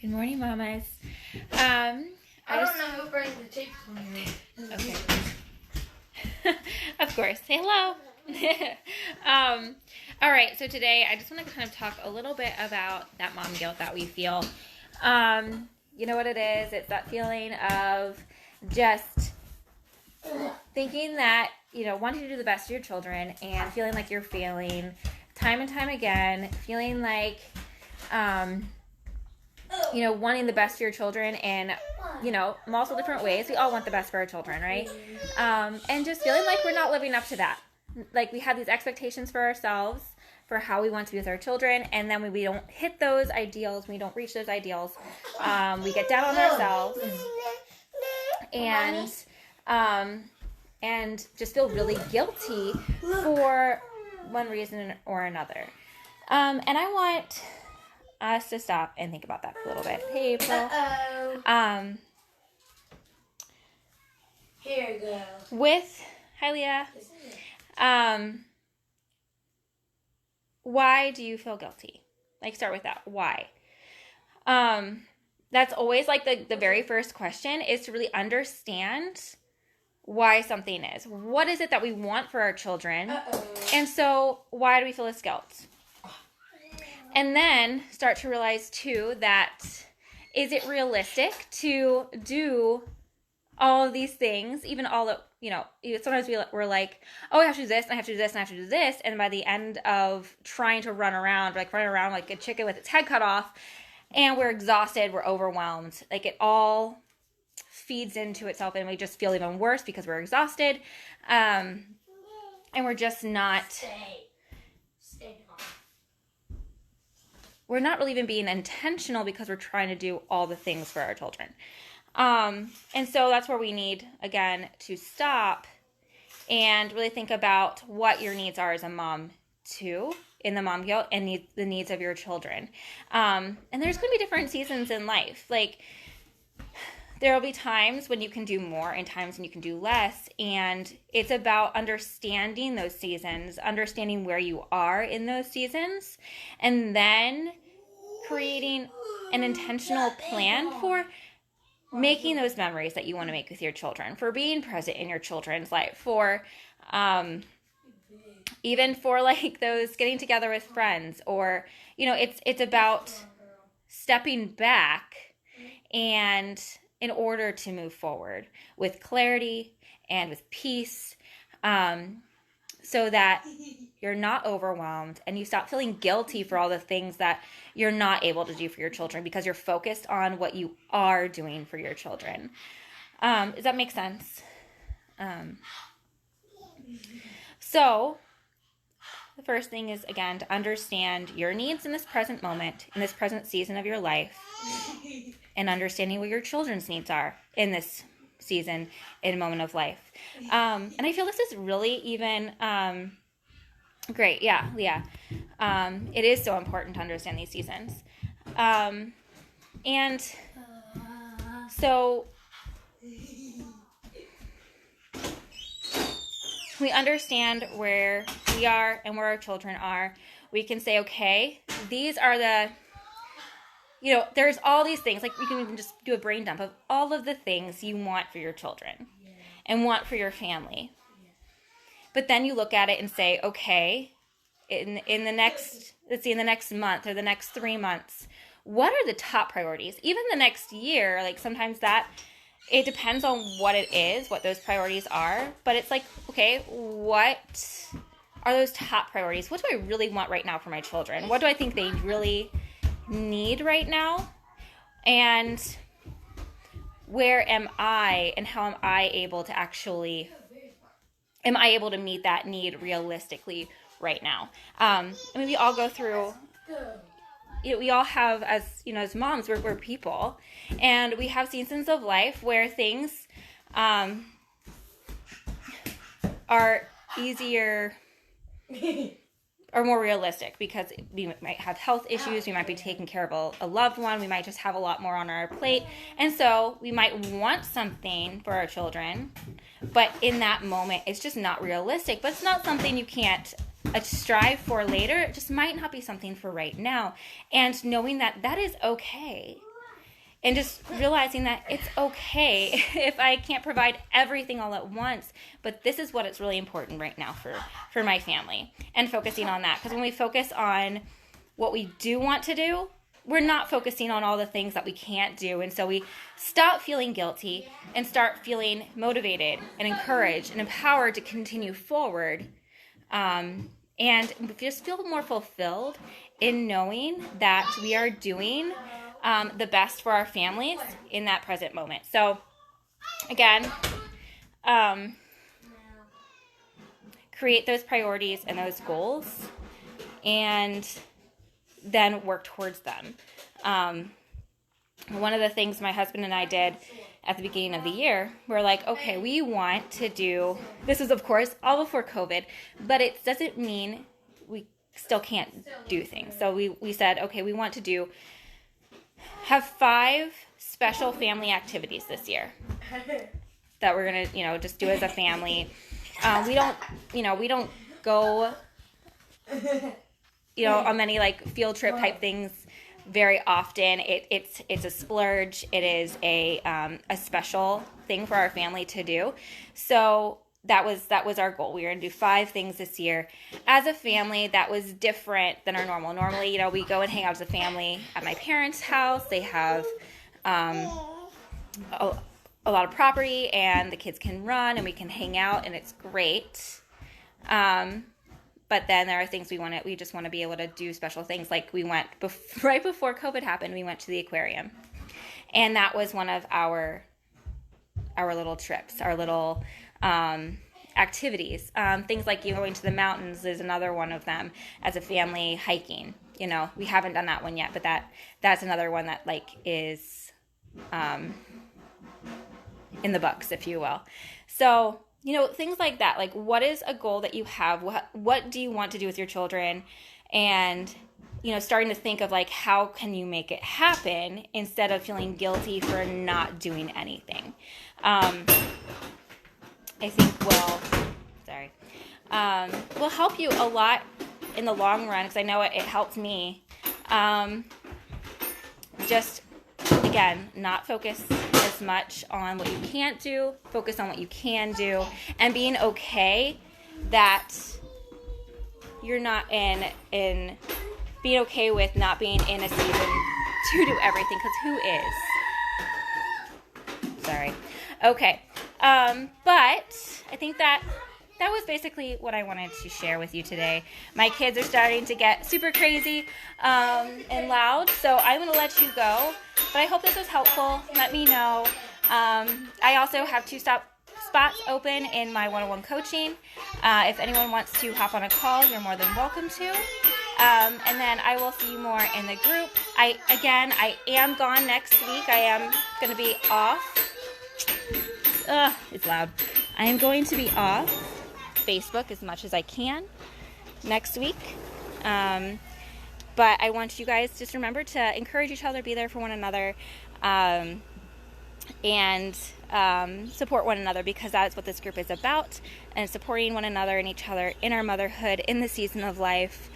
Good morning, mamas. I don't know who brings the tapes from here. Okay. Of course. Say hello. All right. So today I just want to kind of talk a little bit about that mom guilt that we feel. You know what it is? It's that feeling of just thinking that, wanting to do the best for your children and feeling like you're failing time and time again, feeling like, wanting the best for your children and, multiple different ways. We all want the best for our children, right? And just feeling like we're not living up to that. Like we have these expectations for ourselves for how we want to be with our children. And then when we don't hit those ideals, we don't reach those ideals, we get down on ourselves and just feel really guilty for one reason or another. And I want us to stop and think about that for a little bit. Hey, April. Here you go. Hi, Leah. Why do you feel guilty? Like, start with that. Why? That's always like the very first question is to really understand why something is. What is it that we want for our children? And so why do we feel this guilt? And then start to realize too that is it realistic to do all of these things, even all of, sometimes we're like, oh, I have to do this, and I have to do this, and I have to do this. And by the end of trying to run around like a chicken with its head cut off, and we're exhausted, we're overwhelmed. Like it all feeds into itself, and we just feel even worse because we're exhausted. And we're just not... We're not really even being intentional because we're trying to do all the things for our children. And so that's where we need, again, to stop and really think about what your needs are as a mom, too, in the mom guilt and the needs of your children. And there's going to be different seasons in life. Like, there will be times when you can do more and times when you can do less. And it's about understanding those seasons, understanding where you are in those seasons, and then creating an intentional plan for making those memories that you want to make with your children, for being present in your children's life, for even for like those getting together with friends, or, it's about stepping back and in order to move forward with clarity and with peace, so that you're not overwhelmed and you stop feeling guilty for all the things that you're not able to do for your children because you're focused on what you are doing for your children. Does that make sense? So the first thing is, again, to understand your needs in this present moment, in this present season of your life, and understanding what your children's needs are in this season, in a moment of life. And I feel this is really even great. Yeah. It is so important to understand these seasons. And so we understand where we are and where our children are. We can say, okay, these are the... there's all these things, like you can even just do a brain dump of all of the things you want for your children and want for your family. But then you look at it and say, okay, in the next month or the next 3 months, what are the top priorities? Even the next year, like sometimes that, it depends on what it is, what those priorities are. But it's like, okay, what are those top priorities? What do I really want right now for my children? What do I think they really need right now, and where am I, and how am I able to meet that need realistically right now? I mean, we all go through, we all have, as moms, we're people, and we have seasons of life where things are easier or more realistic because we might have health issues, we might be taking care of a loved one, we might just have a lot more on our plate, and so we might want something for our children, but in that moment, it's just not realistic, but it's not something you can't strive for later. It just might not be something for right now, and knowing that that is okay. And just realizing that it's okay if I can't provide everything all at once, but this is what it's really important right now for my family, and focusing on that. Because when we focus on what we do want to do, we're not focusing on all the things that we can't do. And so we stop feeling guilty and start feeling motivated and encouraged and empowered to continue forward. And just feel more fulfilled in knowing that we are doing the best for our families in that present moment. So again, create those priorities and those goals, and then work towards them. One of the things my husband and I did at the beginning of the year, we're like, okay, we want to do, this was of course all before COVID, but it doesn't mean we still can't do things. So we said, okay, we want to have 5 special family activities this year that we're going to, just do as a family. We don't go, on many like field trip type things very often. It's a splurge. It is a special thing for our family to do. So that was our goal. We were going to do 5 things this year as a family that was different than our normal. Normally, we go and hang out as a family at my parents' house. They have a lot of property, and the kids can run, and we can hang out, and it's great. But then there are things we just want to be able to do special things. Like we went right before COVID happened, we went to the aquarium, and that was one of our little trips, our little activities. Things like going to the mountains is another one of them as a family. Hiking, we haven't done that one yet, but that's another one that is in the books, if you will. So things like that. Like, what is a goal that you have? What do you want to do with your children? And starting to think of like, how can you make it happen instead of feeling guilty for not doing anything. I think will help you a lot in the long run, because I know it helped me. Just, again, not focus as much on what you can't do, focus on what you can do, and being okay that you're not being okay with not being in a season to do everything, because who is? Sorry. Okay. But I think that was basically what I wanted to share with you today. My kids are starting to get super crazy and loud, so I'm going to let you go. But I hope this was helpful. Let me know. I also have 2 spots open in my one-on-one coaching. If anyone wants to hop on a call, you're more than welcome to. And then I will see you more in the group. I am gone next week. I am going to be off. It's loud. I am going to be off Facebook as much as I can next week. But I want you guys to just remember to encourage each other, be there for one another, and support one another, because that is what this group is about, and supporting one another and each other in our motherhood in the season of life.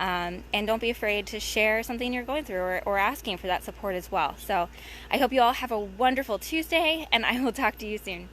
And don't be afraid to share something you're going through, or asking for that support as well. So I hope you all have a wonderful Tuesday, and I will talk to you soon.